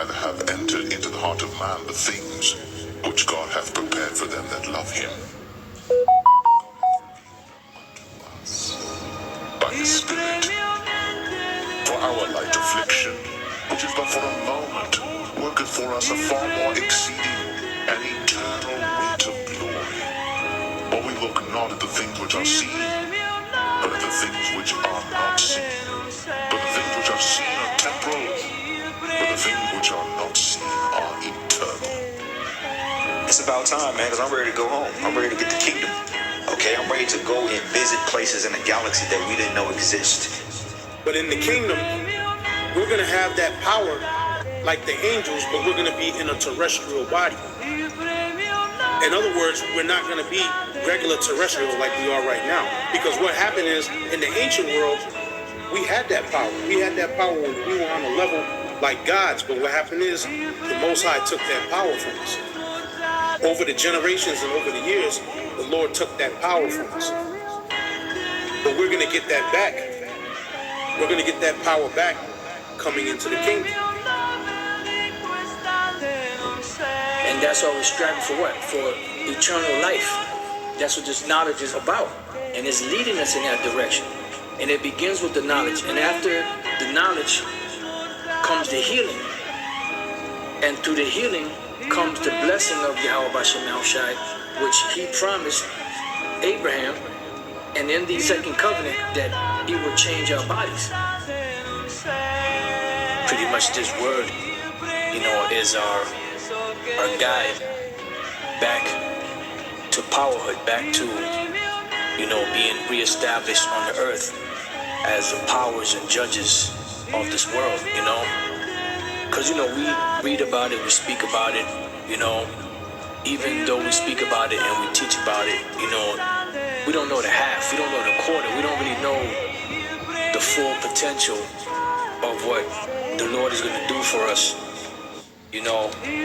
neither have entered into the heart of man the things which God hath prepared for them that love him. By his Spirit, for our light affliction, which is but for a moment, worketh for us a far more exceeding and eternal weight of glory. For we look not at the things which are seen, but at the things which are not seen. For the things which are seen are temporal, but the things which are not seen are eternal. It's about time, man, because I'm ready to go home. I'm ready to get the kingdom. Okay, I'm ready to go and visit places in the galaxy that we didn't know exist. But in the kingdom, we're going to have that power like the angels, but we're going to be in a terrestrial body. In other words, we're not going to be regular terrestrial like we are right now. Because what happened is, in the ancient world, we had that power. We had that power when we were on a level like gods. But what happened is, the Most High took that power from us. Over the generations and over the years, the Lord took that power from us. But we're going to get that back. We're going to get that power back coming into the kingdom. And that's what we're striving for, what? For eternal life. That's what this knowledge is about. And it's leading us in that direction. And it begins with the knowledge. And after the knowledge comes the healing. And through the healing comes the blessing of Yahweh Bashem Shai, which he promised Abraham, and in the second covenant, that he would change our bodies. Pretty much this word, is our guide back to powerhood, back to, being reestablished on the earth as the powers and judges of this world, Because, we read about it, we speak about it, even though we speak about it and we teach about it, we don't know the half, we don't know the quarter, we don't really know the full potential of what the Lord is going to do for us,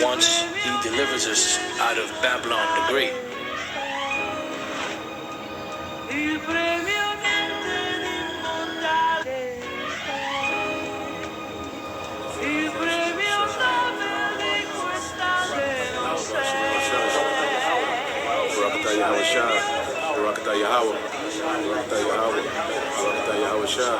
once he delivers us out of Babylon the Great. Barakatah Yahweh, Barakatah Yahweh, Barakatah Yahweh Shah.